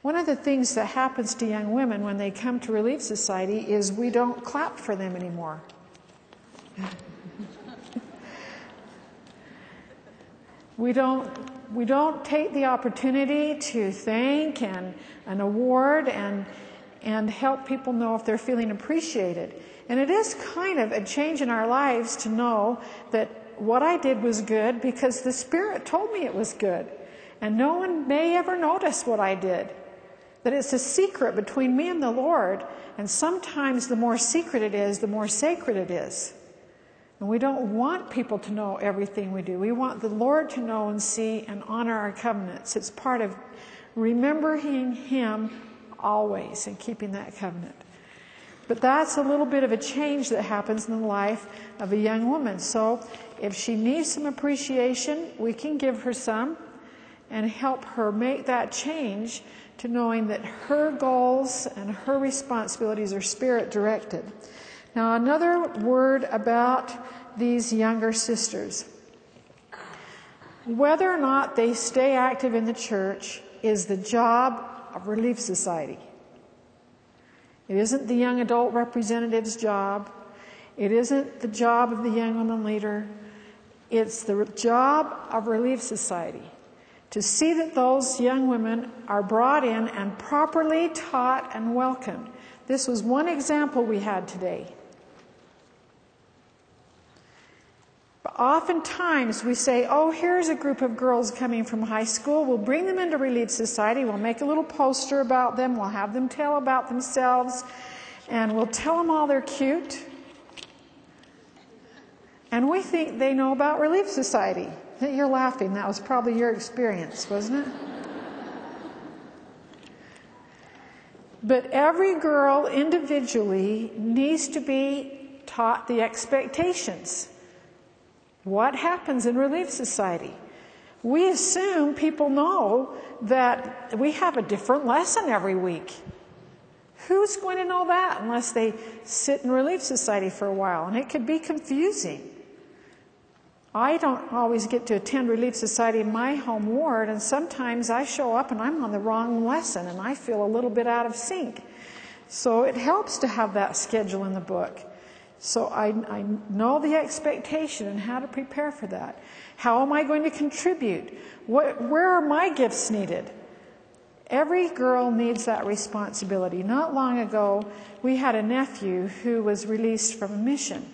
One of the things that happens to young women when they come to Relief Society is we don't clap for them anymore. We don't take the opportunity to thank and award and help people know if they're feeling appreciated. And it is kind of a change in our lives to know that what I did was good because the Spirit told me it was good. And no one may ever notice what I did. That it's a secret between me and the Lord. And sometimes the more secret it is, the more sacred it is. And we don't want people to know everything we do. We want the Lord to know and see and honor our covenants. It's part of remembering Him always and keeping that covenant. But that's a little bit of a change that happens in the life of a young woman. So if she needs some appreciation, we can give her some and help her make that change to knowing that her goals and her responsibilities are Spirit directed. Now, another word about these younger sisters. Whether or not they stay active in the church is the job of Relief Society. It isn't the young adult representative's job. It isn't the job of the young woman leader. It's the job of Relief Society to see that those young women are brought in and properly taught and welcomed. This was one example we had today. But oftentimes we say, oh, here's a group of girls coming from high school. We'll bring them into Relief Society. We'll make a little poster about them. We'll have them tell about themselves. And we'll tell them all they're cute. And we think they know about Relief Society. You're laughing. That was probably your experience, wasn't it? But every girl individually needs to be taught the expectations. What happens in Relief Society? We assume people know that we have a different lesson every week. Who's going to know that unless they sit in Relief Society for a while? And it could be confusing. I don't always get to attend Relief Society in my home ward, and sometimes I show up and I'm on the wrong lesson and I feel a little bit out of sync. So it helps to have that schedule in the book. So I know the expectation and how to prepare for that. How am I going to contribute? Where are my gifts needed? Every girl needs that responsibility. Not long ago, we had a nephew who was released from a mission.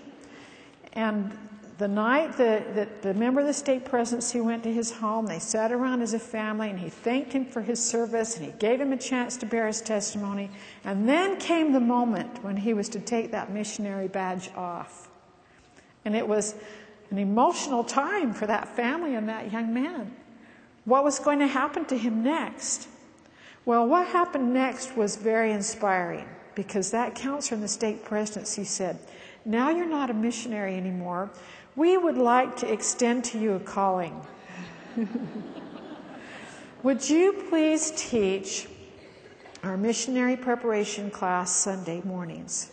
And the night that the member of the state presidency went to his home, they sat around as a family, and he thanked him for his service, and he gave him a chance to bear his testimony. And then came the moment when he was to take that missionary badge off. And it was an emotional time for that family and that young man. What was going to happen to him next? Well, what happened next was very inspiring, because that counselor in the state presidency said, now you're not a missionary anymore. We would like to extend to you a calling. Would you please teach our missionary preparation class Sunday mornings?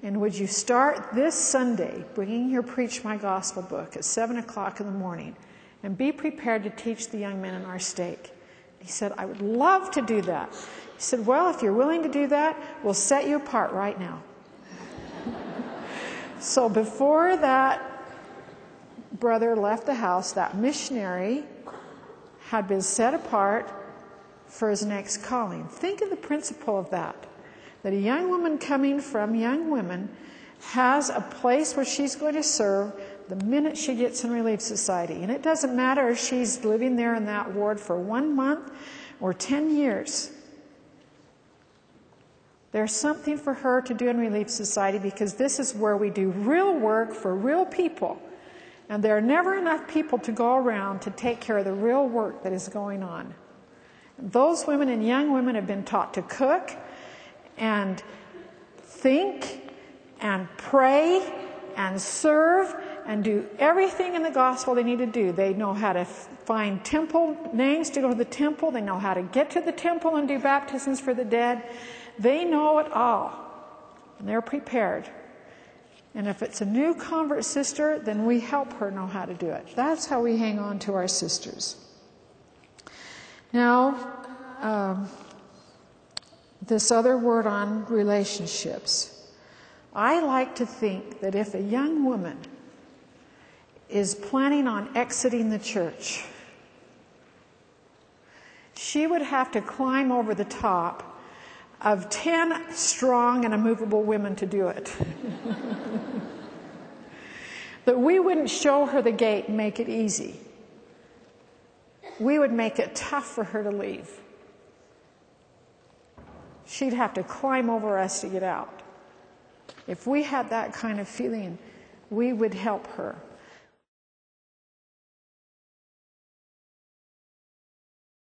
And would you start this Sunday bringing your Preach My Gospel book at 7 o'clock in the morning and be prepared to teach the young men in our stake? He said, I would love to do that. He said, well, if you're willing to do that, we'll set you apart right now. So before that brother left the house, that missionary had been set apart for his next calling. Think of the principle of that a young woman coming from young women has a place where she's going to serve the minute she gets in Relief Society. And it doesn't matter if she's living there in that ward for 1 month or 10 years. There's something for her to do in Relief Society, because this is where we do real work for real people. And there are never enough people to go around to take care of the real work that is going on. Those women and young women have been taught to cook and think and pray and serve and do everything in the gospel they need to do. They know how to find temple names to go to the temple. They know how to get to the temple and do baptisms for the dead. They know it all, and they're prepared. And if it's a new convert sister, then we help her know how to do it. That's how we hang on to our sisters. Now, this other word on relationships. I like to think that if a young woman is planning on exiting the church, she would have to climb over the top of 10 strong and immovable women to do it. That we wouldn't show her the gate and make it easy. We would make it tough for her to leave. She'd have to climb over us to get out. If we had that kind of feeling, we would help her.